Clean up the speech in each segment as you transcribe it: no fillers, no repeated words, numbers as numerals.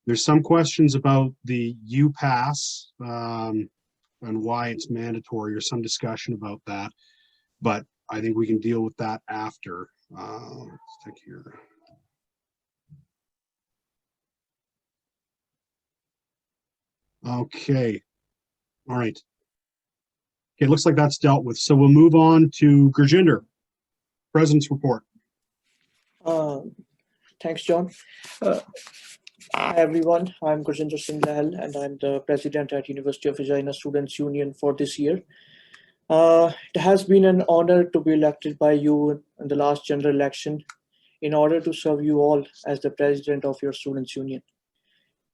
There's some questions about the UPass and why it's mandatory, or some discussion about that, but I think we can deal with that after. Let's take here. Okay. All right. Okay, it looks like that's dealt with. So we'll move on to Gergender. President's report. Thanks, John. Hi, everyone. I'm Gergender and I'm the president at University of Regina Students Union for this year. It has been an honor to be elected by you in the last general election in order to serve you all as the president of your students union.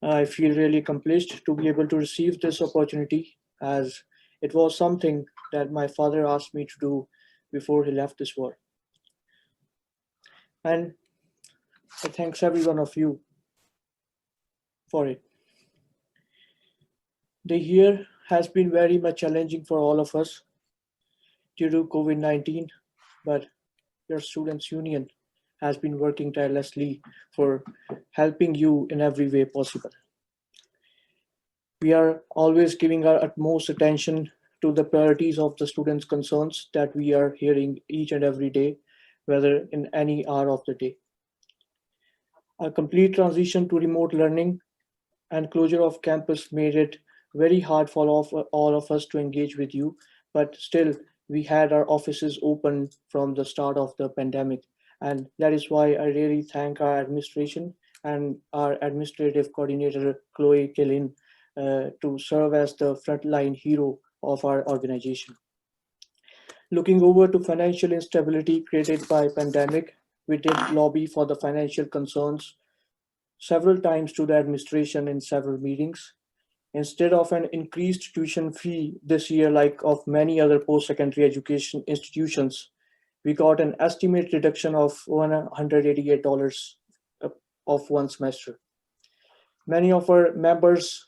I feel really accomplished to be able to receive this opportunity, as it was something that my father asked me to do before he left this world. And I thanks every one of you for it. The year has been very much challenging for all of us due to COVID-19, but your students union has been working tirelessly for helping you in every way possible. We are always giving our utmost attention to the priorities of the students' concerns that we are hearing each and every day, whether in any hour of the day. A complete transition to remote learning and closure of campus made it very hard for all of us to engage with you, but still we had our offices open from the start of the pandemic. And that is why I really thank our administration and our administrative coordinator, Chloe Killin, to serve as the frontline hero of our organization. Looking over to financial instability created by pandemic, we did lobby for the financial concerns several times to the administration in several meetings. Instead of an increased tuition fee this year, like of many other post-secondary education institutions, we got an estimated reduction of $188 of one semester. Many of our members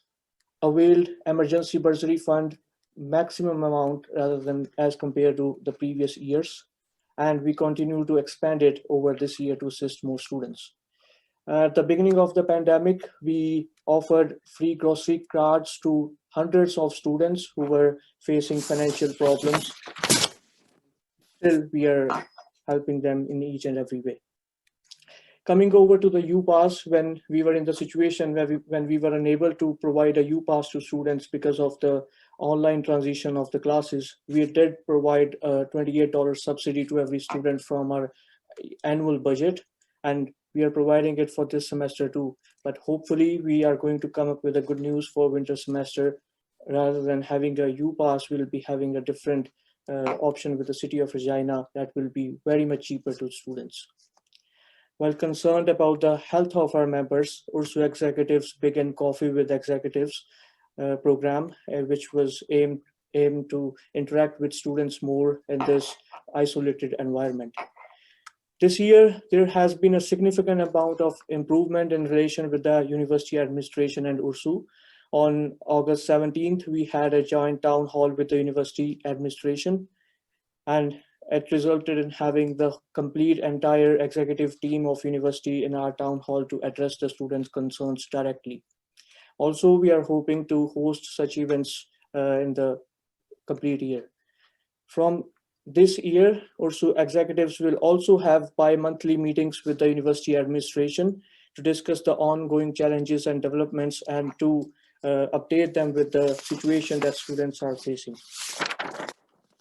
availed emergency bursary fund maximum amount rather than as compared to the previous years, and we continue to expand it over this year to assist more students. At the beginning of the pandemic, we offered free grocery cards to hundreds of students who were facing financial problems. Still, we are helping them in each and every way. Coming over to the UPass, when we were in the situation when we were unable to provide a UPass to students because of the online transition of the classes, we did provide a $28 subsidy to every student from our annual budget, and we are providing it for this semester too. But hopefully we are going to come up with a good news for winter semester. Rather than having a UPass, we'll be having a different option with the city of Regina that will be very much cheaper to students. While concerned about the health of our members, URSU Executives began Coffee with Executives program, which was aimed to interact with students more in this isolated environment. This year, there has been a significant amount of improvement in relation with the university administration and URSU. On August 17th, we had a joint town hall with the university administration, and it resulted in having the complete entire executive team of university in our town hall to address the students' concerns directly. Also, we are hoping to host such events in the complete year. From this year, URSU executives will also have bi-monthly meetings with the university administration to discuss the ongoing challenges and developments and to update them with the situation that students are facing.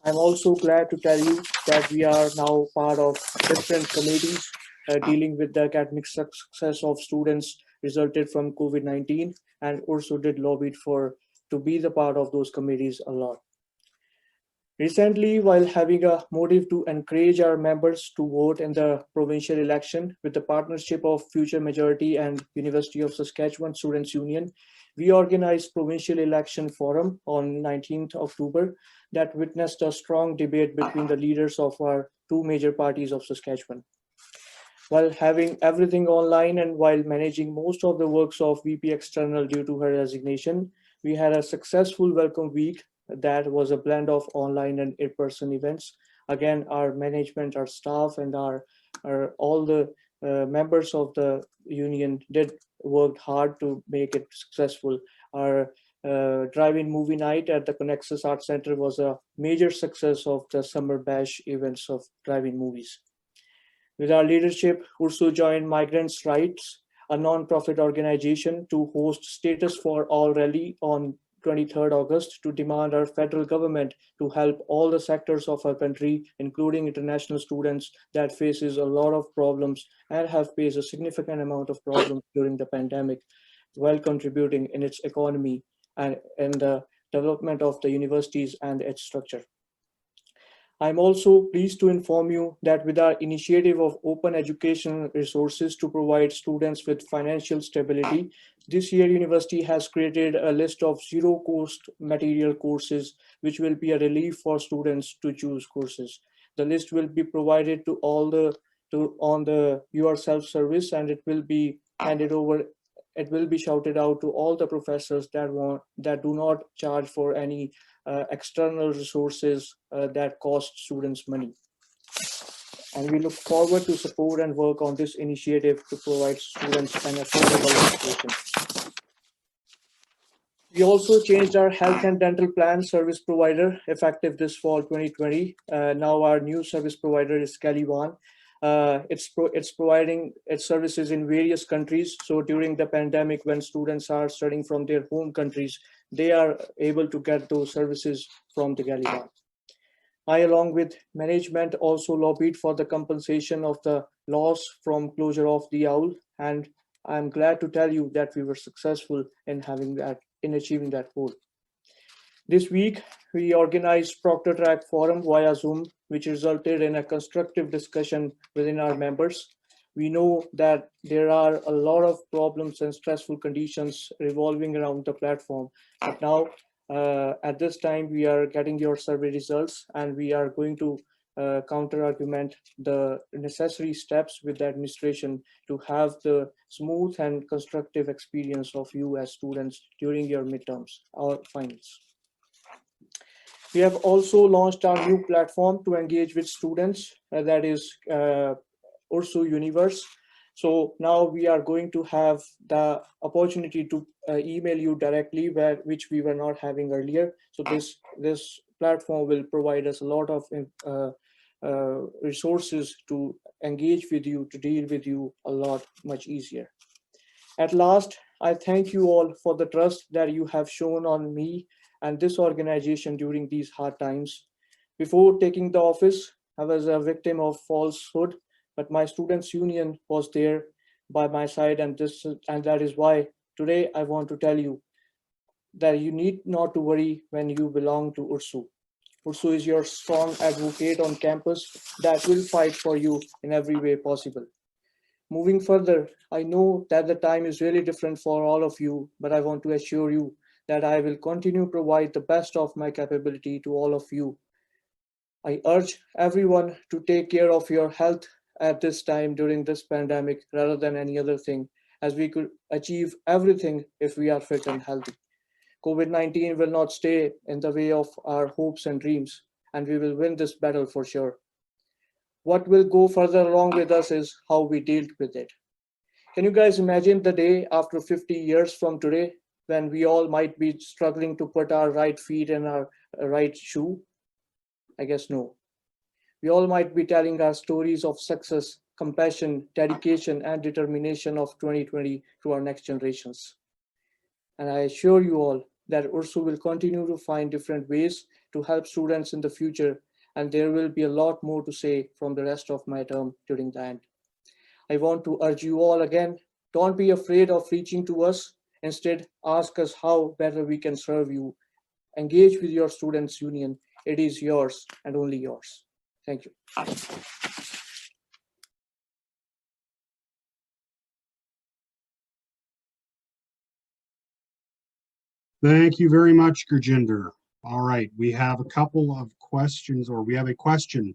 I'm also glad to tell you that we are now part of different committees dealing with the academic success of students resulted from COVID-19, and URSU did lobby to be the part of those committees a lot. Recently, while having a motive to encourage our members to vote in the provincial election with the partnership of Future Majority and University of Saskatchewan Students Union, we organized Provincial Election Forum on 19th October that witnessed a strong debate between the leaders of our two major parties of Saskatchewan. While having everything online and while managing most of the works of VP External due to her resignation, we had a successful welcome week that was a blend of online and in-person events. Again, our management, our staff, and all the members of the union did worked hard to make it successful. Our drive-in movie night at the Connexus Art Center was a major success of the summer bash events of drive-in movies. With our leadership, URSU joined Migrants' Rights, a non-profit organization, to host Status for All rally on 23rd August to demand our federal government to help all the sectors of our country, including international students that faces a lot of problems and have faced a significant amount of problems during the pandemic, while contributing in its economy and in the development of the universities and its structure. I'm also pleased to inform you that with our initiative of open education resources to provide students with financial stability, this year university has created a list of zero-cost material courses, which will be a relief for students to choose courses. The list will be provided to all on the UR self-service, and it will be handed over. It will be shouted out to all the professors that do not charge for any external resources that cost students money. And we look forward to support and work on this initiative to provide students an affordable education. We also changed our health and dental plan service provider effective this fall 2020. Now our new service provider is Caliban. It's providing its services in various countries. So during the pandemic, when students are studying from their home countries, they are able to get those services from the Caliban. I, along with management, also lobbied for the compensation of the loss from closure of the OWL, and I'm glad to tell you that we were successful in achieving that goal. This week, we organized Proctor Track Forum via Zoom, which resulted in a constructive discussion within our members. We know that there are a lot of problems and stressful conditions revolving around the platform. But now, at this time, we are getting your survey results, and we are going to counter-argument the necessary steps with the administration to have the smooth and constructive experience of you as students during your midterms or finals. We have also launched our new platform to engage with students, that is URSU Universe. So now we are going to have the opportunity to email you directly, which we were not having earlier. So this platform will provide us a lot of resources to engage with you, to deal with you a lot much easier. At last, I thank you all for the trust that you have shown on me and this organization during these hard times. Before taking the office, I was a victim of falsehood, but my students' union was there by my side, and that is why today I want to tell you that you need not to worry when you belong to URSU. URSU is your strong advocate on campus that will fight for you in every way possible. Moving further, I know that the time is really different for all of you, but I want to assure you that I will continue to provide the best of my capability to all of you. I urge everyone to take care of your health at this time during this pandemic rather than any other thing, as we could achieve everything if we are fit and healthy. COVID-19 will not stay in the way of our hopes and dreams, and we will win this battle for sure. What will go further along with us is how we dealt with it. Can you guys imagine the day after 50 years from today when we all might be struggling to put our right feet in our right shoe? I guess no. We all might be telling our stories of success, compassion, dedication, and determination of 2020 to our next generations. And I assure you all that URSU will continue to find different ways to help students in the future, and there will be a lot more to say from the rest of my term during the end. I want to urge you all again, don't be afraid of reaching to us. Instead, ask us how better we can serve you. Engage with your students' union. It is yours and only yours. Thank you. Thank you very much, Gergender. All right, we have a couple of questions, or we have a question.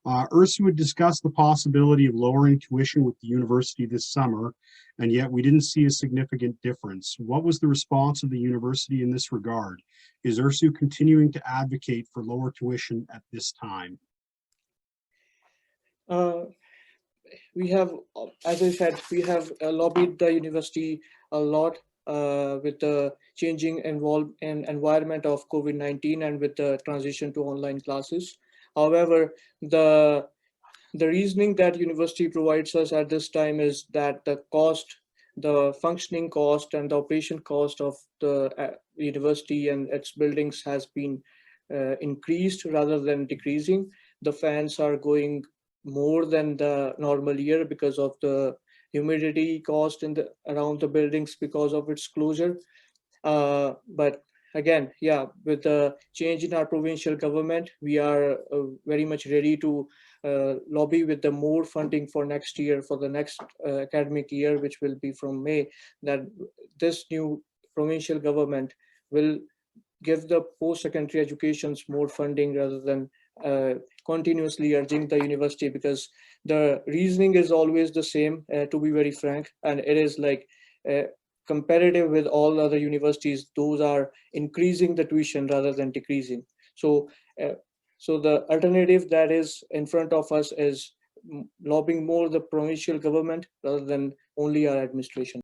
URSU would discuss the possibility of lowering tuition with the university this summer, and yet we didn't see a significant difference. What was the response of the university in this regard? Is URSU continuing to advocate for lower tuition at this time? we have, as I said, we have lobbied the university a lot with the changing environment of COVID-19 and with the transition to online classes. However, the reasoning that university provides us at this time is that the cost, the functioning cost and the operation cost of the university and its buildings has been increased rather than decreasing. The fans are going more than the normal year because of the humidity cost in the around the buildings because of its closure. But again, yeah, with the change in our provincial government, we are very much ready to lobby with the more funding for next year, for the next academic year, which will be from May, that this new provincial government will give the post-secondary educations more funding rather than continuously urging the university, because the reasoning is always the same, to be very frank, and it is like comparative with all other universities, those are increasing the tuition rather than decreasing. So, so the alternative that is in front of us is lobbying more the provincial government rather than only our administration.